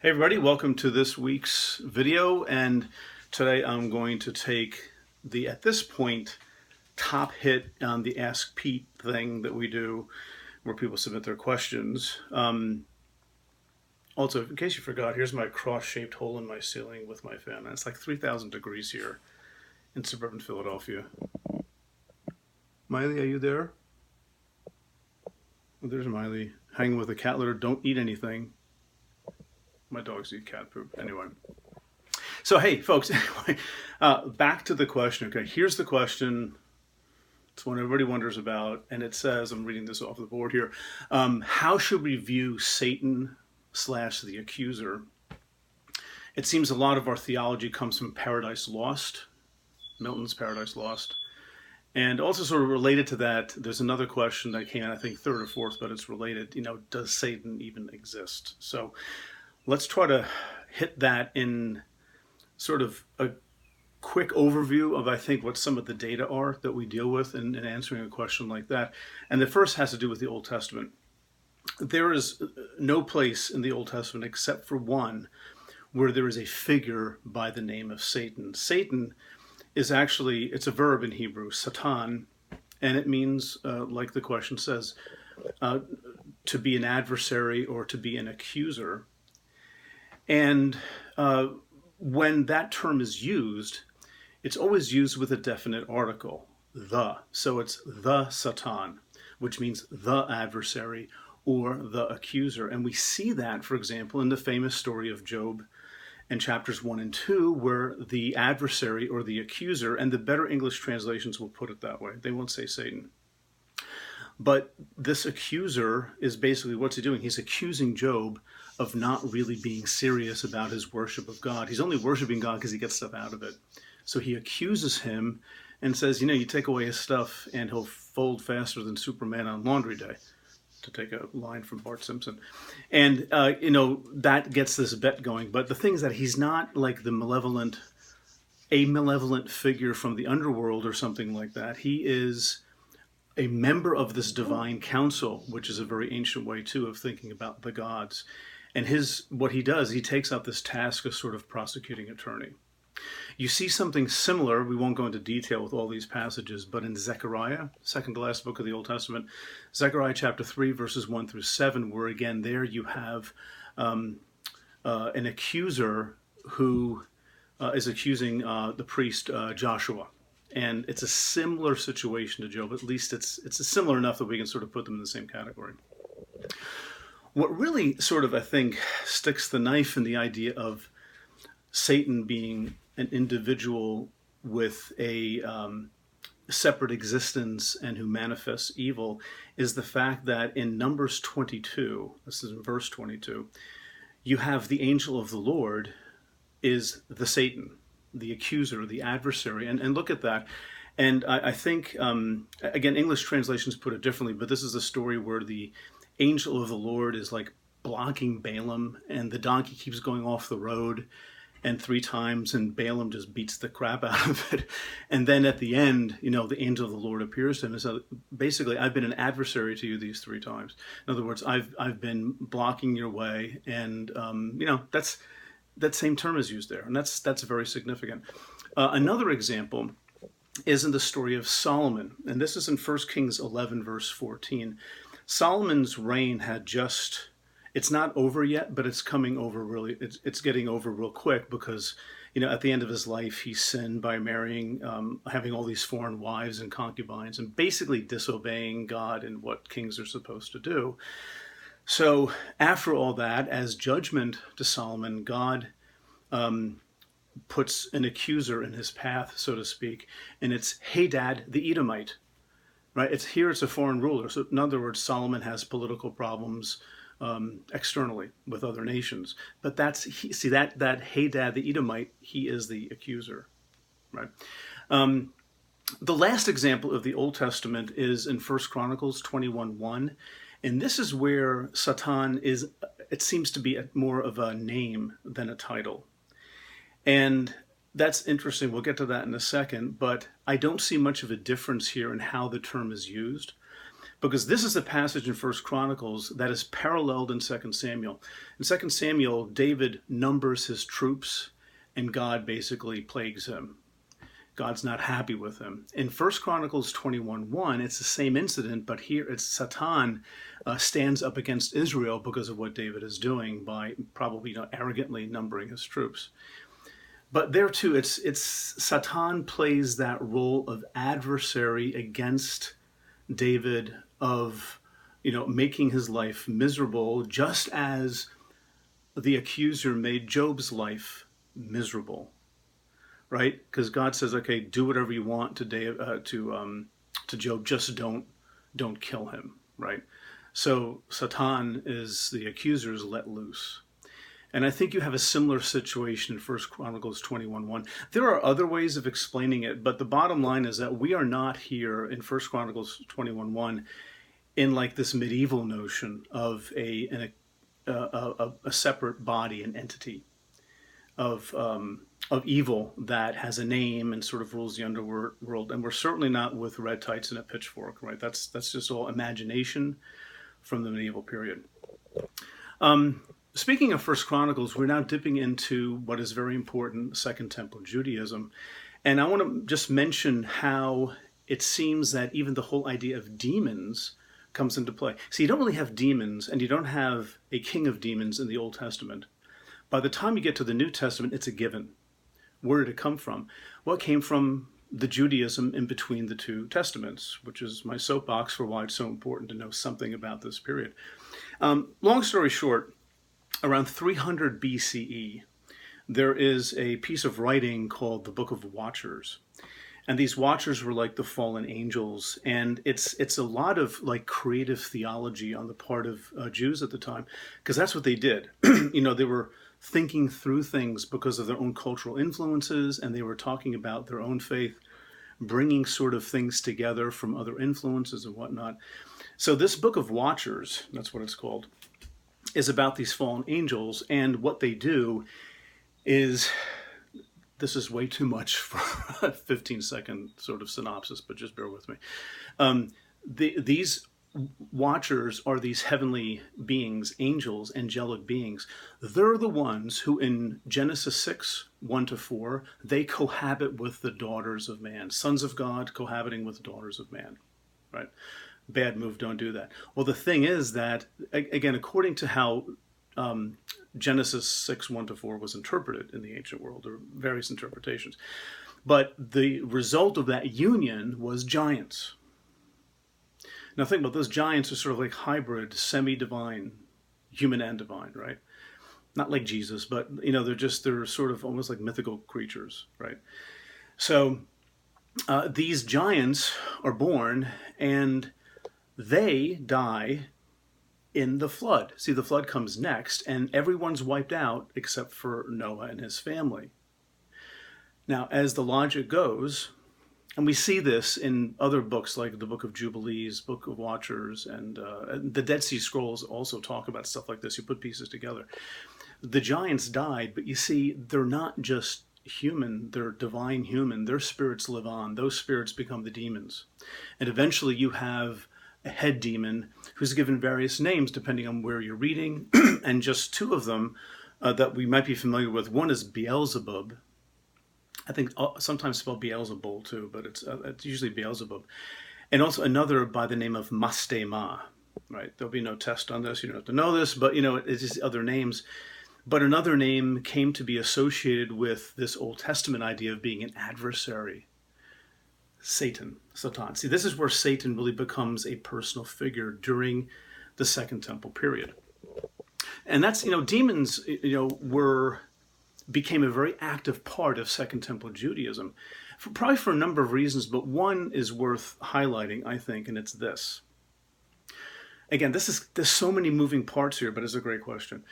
Hey everybody, welcome to this week's video, and today I'm going to take the, at this point, top hit on the Ask Pete thing that we do where people submit their questions. Also, in case you forgot, here's my cross-shaped hole in my ceiling with my fan. It's like 3,000 degrees here in suburban Philadelphia. Miley, are you there? Oh, there's Miley, hanging with a cat litter. Don't eat anything. My dogs eat cat poop. Anyway. So, hey, folks, anyway, back to the question. Okay, here's the question. It's one everybody wonders about, and it says, I'm reading this off the board here, how should we view Satan / the accuser? It seems a lot of our theology comes from Paradise Lost, Milton's Paradise Lost. And also sort of related to that, there's another question that came, I think, third or fourth, but it's related. Does Satan even exist? So let's try to hit that in sort of a quick overview of, I think, what some of the data are that we deal with in answering a question like that. And the first has to do with the Old Testament. There is no place in the Old Testament except for one where there is a figure by the name of Satan. Satan is actually, it's a verb in Hebrew, satan, and it means, like the question says, to be an adversary or to be an accuser. And when that term is used, it's always used with a definite article, the. So it's the Satan, which means the adversary or the accuser. And we see that, for example, in the famous story of Job in chapters 1 and 2, where the adversary or the accuser, and the better English translations will put it that way. They won't say Satan. But this accuser is basically, what's he doing? He's accusing Job of not really being serious about his worship of God. He's only worshiping God because he gets stuff out of it. So he accuses him and says, you take away his stuff and he'll fold faster than Superman on laundry day, to take a line from Bart Simpson. And, that gets this bet going. But the thing is that he's not like a malevolent figure from the underworld or something like that. He is a member of this divine council, which is a very ancient way, too, of thinking about the gods. And what he does, he takes up this task of sort of prosecuting attorney. You see something similar, we won't go into detail with all these passages, but in Zechariah, second to last book of the Old Testament, Zechariah chapter 3, verses 1 through 7, where again, there you have an accuser who is accusing the priest Joshua. And it's a similar situation to Job. At least it's similar enough that we can sort of put them in the same category. What really sort of, I think, sticks the knife in the idea of Satan being an individual with a separate existence and who manifests evil is the fact that in Numbers 22, this is in verse 22, you have the angel of the Lord is the Satan, the accuser, the adversary. And look at that. And I think, again, English translations put it differently, but this is a story where the angel of the Lord is like blocking Balaam, and the donkey keeps going off the road, and 3 times, and Balaam just beats the crap out of it. And then at the end, the angel of the Lord appears to him and says, basically, I've been an adversary to you these 3 times. In other words, I've been blocking your way, and that same term is used there, and that's very significant. Another example is in the story of Solomon, and this is in 1 Kings 11, verse 14. Solomon's reign it's not over yet, but it's coming over really, it's getting over real quick because, at the end of his life, he sinned by marrying, having all these foreign wives and concubines, and basically disobeying God and what kings are supposed to do. So after all that, as judgment to Solomon, God puts an accuser in his path, so to speak, and it's Hadad the Edomite, right? It's a foreign ruler. So in other words, Solomon has political problems externally with other nations. But that Hadad the Edomite, he is the accuser, right? The last example of the Old Testament is in 1 Chronicles 21:1. And this is where Satan it seems to be more of a name than a title. And that's interesting. We'll get to that in a second. But I don't see much of a difference here in how the term is used. because this is a passage in First Chronicles that is paralleled in Second Samuel. In Second Samuel, David numbers his troops, and God basically plagues him. God's not happy with him. In 1 Chronicles 21:1, it's the same incident, but here it's Satan stands up against Israel because of what David is doing by probably arrogantly numbering his troops. But there too, it's Satan plays that role of adversary against David, of making his life miserable, just as the accuser made Job's life miserable. Right? Because God says, okay, do whatever you want to Job, just don't kill him, right? So Satan is the accuser is let loose. And I think you have a similar situation in 1 Chronicles 21:1. There are other ways of explaining it, but the bottom line is that we are not here in 1 Chronicles 21:1 in like this medieval notion of a separate body, an entity of evil that has a name and sort of rules the underworld. And we're certainly not with red tights and a pitchfork, right? That's just all imagination from the medieval period. Speaking of First Chronicles, we're now dipping into what is very important, Second Temple Judaism. And I want to just mention how it seems that even the whole idea of demons comes into play. So you don't really have demons, and you don't have a king of demons in the Old Testament. By the time you get to the New Testament, it's a given. Where did it come from? Well, it came from the Judaism in between the two testaments, which is my soapbox for why it's so important to know something about this period. Long story short, around 300 BCE, there is a piece of writing called the Book of Watchers. And these watchers were like the fallen angels. And it's a lot of like creative theology on the part of Jews at the time, because that's what they did. They were thinking through things because of their own cultural influences, and they were talking about their own faith, bringing sort of things together from other influences and whatnot. So this Book of Watchers, that's what it's called, is about these fallen angels, and what they do is, this is way too much for a 15-second sort of synopsis, but just bear with me. These watchers are these heavenly beings, angels, angelic beings. They're the ones who in Genesis 6:1-4, they cohabit with the daughters of man, sons of God cohabiting with daughters of man, right? Bad move, don't do that. Well, the thing is that, again, according to how Genesis 6:1-4 was interpreted in the ancient world, there are various interpretations, but the result of that union was giants. Now think about those giants are sort of like hybrid, semi-divine, human and divine, right? Not like Jesus, but they're sort of almost like mythical creatures, right? So these giants are born, and they die in the flood. See, the flood comes next, and everyone's wiped out except for Noah and his family. Now, as the logic goes, and we see this in other books like the Book of Jubilees, Book of Watchers, and the Dead Sea Scrolls also talk about stuff like this. You put pieces together. The giants died, but you see, they're not just human, they're divine human. Their spirits live on. Those spirits become the demons. And eventually you have a head demon who's given various names depending on where you're reading, and just two of them that we might be familiar with. One is Beelzebub. I think sometimes spelled Beelzebul too, but it's usually Beelzebub. And also another by the name of Mastema, right? There'll be no test on this. You don't have to know this, but it's just other names. But another name came to be associated with this Old Testament idea of being an adversary. Satan. See, this is where Satan really becomes a personal figure during the Second Temple period. And that's, demons, became a very active part of Second Temple Judaism, probably for a number of reasons, but one is worth highlighting, I think, and it's this. Again, there's so many moving parts here, but it's a great question.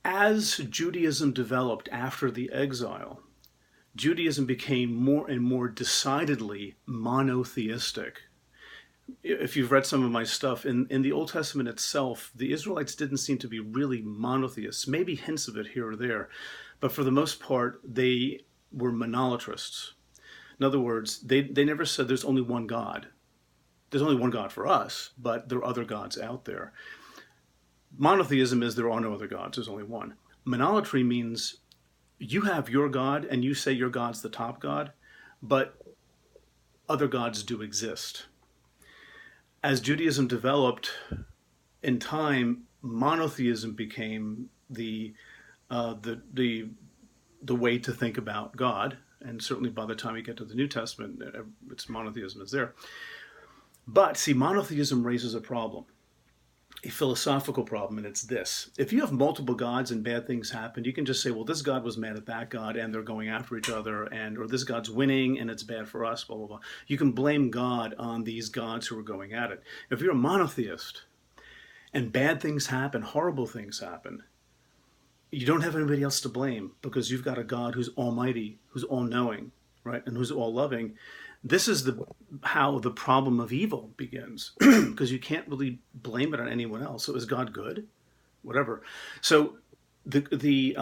As Judaism developed after the exile, Judaism became more and more decidedly monotheistic. If you've read some of my stuff, in the Old Testament itself, the Israelites didn't seem to be really monotheists, maybe hints of it here or there, but for the most part, they were monolatrists. In other words, they never said there's only one God. There's only one God for us, but there are other gods out there. Monotheism is there are no other gods, there's only one. Monolatry means you have your God and you say your God's the top God, but other gods do exist. As Judaism developed in time, monotheism became the way to think about God, and certainly by the time you get to the New Testament, it's monotheism is there. But see, monotheism raises a problem, a philosophical problem, and it's this. If you have multiple gods and bad things happen, you can just say, well, this God was mad at that God and they're going after each other, or this God's winning and it's bad for us, blah, blah, blah. You can blame God on these gods who are going at it. If you're a monotheist and bad things happen, horrible things happen, you don't have anybody else to blame because you've got a God who's almighty, who's all-knowing, right, and who's all-loving. This is how the problem of evil begins, because you can't really blame it on anyone else. So is God good? Whatever. So the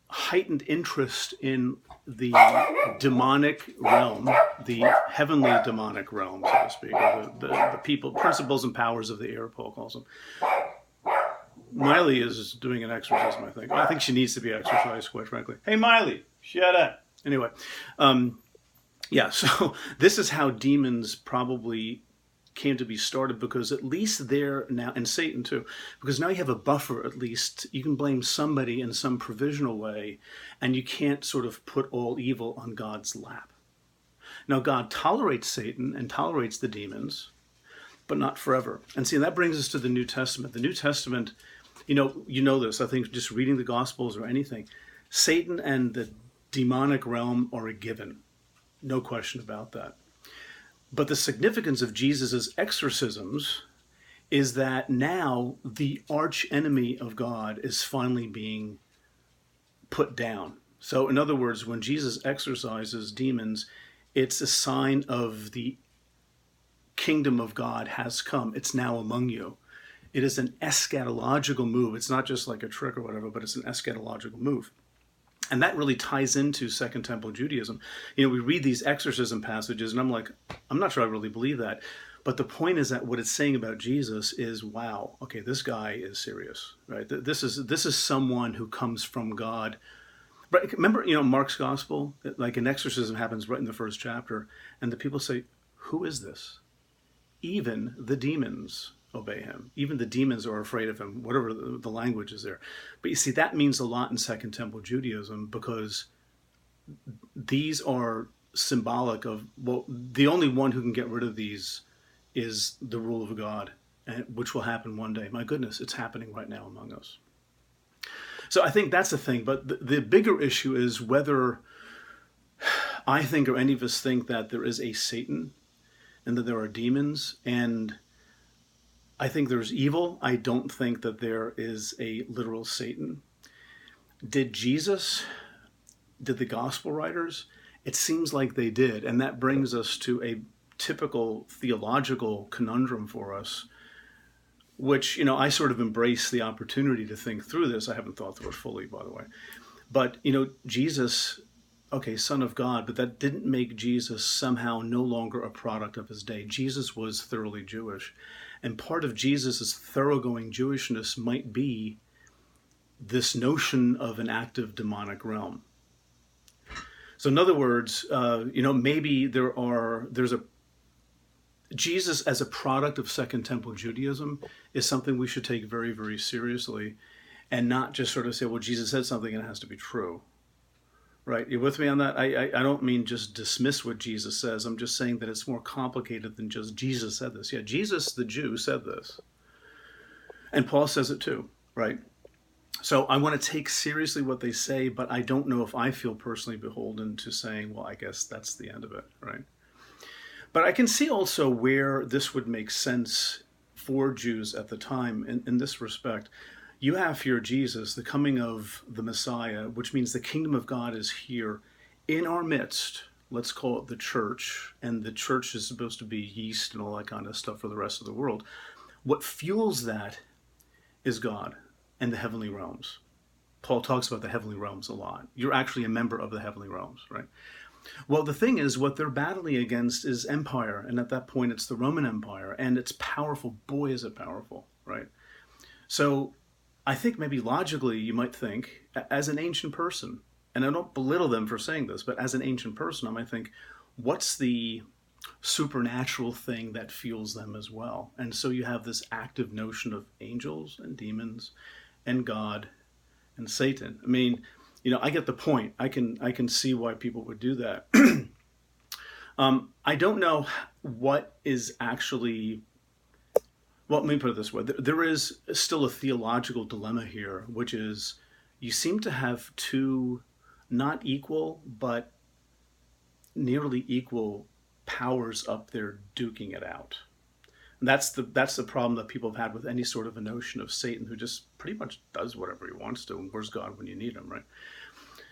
heightened interest in the demonic realm, the heavenly demonic realm, so to speak, or the people, principles and powers of the air, Paul calls them. Miley is doing an exorcism, I think. I think she needs to be exorcised, quite frankly. Hey, Miley, shut up. Anyway, yeah, so this is how demons probably came to be started, because at least they're now, and Satan too, because now you have a buffer at least. You can blame somebody in some provisional way, and you can't sort of put all evil on God's lap. Now, God tolerates Satan and tolerates the demons, but not forever. And see, that brings us to the New Testament. The New Testament, you know this, I think, just reading the Gospels or anything, Satan and the demonic realm are a given. No question about that. But the significance of Jesus' exorcisms is that now the arch enemy of God is finally being put down. So in other words, when Jesus exorcises demons, it's a sign of the kingdom of God has come. It's now among you. It is an eschatological move. It's not just like a trick or whatever, but it's an eschatological move. And that really ties into Second Temple Judaism. We read these exorcism passages, and I'm like, I'm not sure I really believe that. But the point is that what it's saying about Jesus is, wow, okay, this guy is serious, right? This is someone who comes from God. But remember, Mark's gospel, like an exorcism happens right in the first chapter, and the people say, who is this? Even the demons obey him. Even the demons are afraid of him, whatever the language is there. But you see, that means a lot in Second Temple Judaism, because these are symbolic of, well, the only one who can get rid of these is the rule of God, which will happen one day. My goodness, it's happening right now among us. So I think that's the thing. But the bigger issue is whether I think, or any of us think, that there is a Satan and that there are demons, and I think there's evil. I don't think that there is a literal Satan. Did the gospel writers? It seems like they did. And that brings us to a typical theological conundrum for us, which, I sort of embrace the opportunity to think through this. I haven't thought through it fully, by the way. But, Jesus, okay, Son of God, but that didn't make Jesus somehow no longer a product of his day. Jesus was thoroughly Jewish. And part of Jesus' thoroughgoing Jewishness might be this notion of an active demonic realm. So in other words, maybe there's a Jesus as a product of Second Temple Judaism is something we should take very, very seriously, and not just sort of say, well, Jesus said something and it has to be true. Right? You with me on that? I don't mean just dismiss what Jesus says. I'm just saying that it's more complicated than just Jesus said this. Yeah, Jesus, the Jew, said this. And Paul says it too, right? So I want to take seriously what they say, but I don't know if I feel personally beholden to saying, well, I guess that's the end of it, right? But I can see also where this would make sense for Jews at the time in this respect. You have here Jesus, the coming of the Messiah, which means the kingdom of God is here in our midst. Let's call it the church. And the church is supposed to be yeast and all that kind of stuff for the rest of the world. What fuels that is God and the heavenly realms. Paul talks about the heavenly realms a lot. You're actually a member of the heavenly realms, right? Well, the thing is, what they're battling against is empire, and at that point, it's the Roman Empire, and it's powerful. Boy, is it powerful, right? So, I think maybe logically, you might think, as an ancient person, and I don't belittle them for saying this, but as an ancient person, I might think, what's the supernatural thing that fuels them as well? And so you have this active notion of angels and demons, and God and Satan. I mean, I get the point. I can see why people would do that. I don't know what is actually. Well, let me put it this way: there is still a theological dilemma here, which is you seem to have two, not equal, but nearly equal powers up there duking it out. And that's the problem that people have had with any sort of a notion of Satan, who just pretty much does whatever he wants to. And where's God when you need him, right?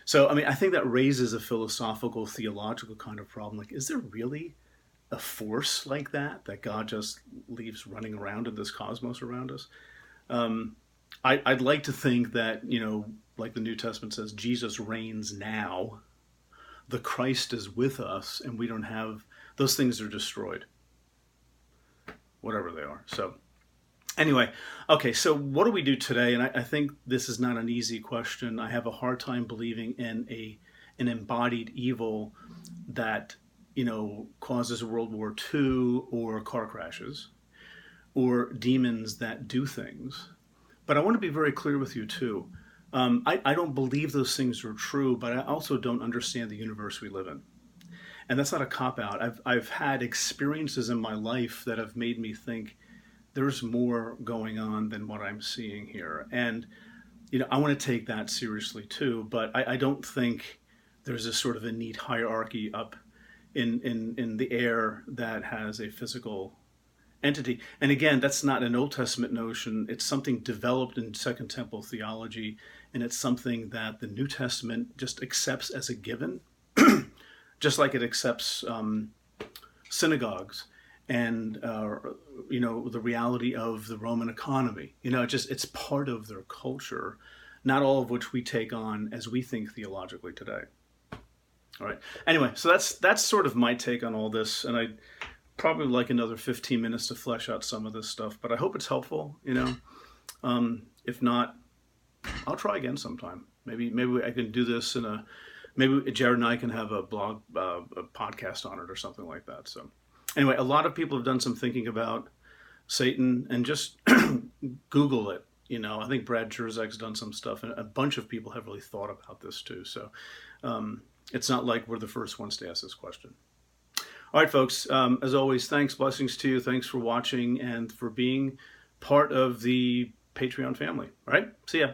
So, I mean, I think that raises a philosophical, theological kind of problem. Like, is there really a force like that God just leaves running around in this cosmos around us? I'd like to think that, like the New Testament says, Jesus reigns now. The Christ is with us, and we don't have, those things are destroyed. Whatever they are. So anyway, okay, so what do we do today? And I think this is not an easy question. I have a hard time believing in an embodied evil that, causes World War II or car crashes or demons that do things. But I want to be very clear with you too. I don't believe those things are true, but I also don't understand the universe we live in. And that's not a cop-out. I've had experiences in my life that have made me think there's more going on than what I'm seeing here. And, I want to take that seriously too, but I don't think there's a sort of a neat hierarchy up in the air that has a physical entity. And again, that's not an Old Testament notion. It's something developed in Second Temple theology, and it's something that the New Testament just accepts as a given. Just like it accepts synagogues and the reality of the Roman economy. It's part of their culture, not all of which we take on as we think theologically today. All right. Anyway, so that's sort of my take on all this, and I'd probably like another 15 minutes to flesh out some of this stuff. But I hope it's helpful. If not, I'll try again sometime. Maybe I can do this maybe Jared and I can have a blog, a podcast on it or something like that. So anyway, a lot of people have done some thinking about Satan, and just Google it. I think Brad Jerzak's done some stuff, and a bunch of people have really thought about this too. So it's not like we're the first ones to ask this question. All right, folks, as always, thanks, blessings to you. Thanks for watching and for being part of the Patreon family. All right, see ya.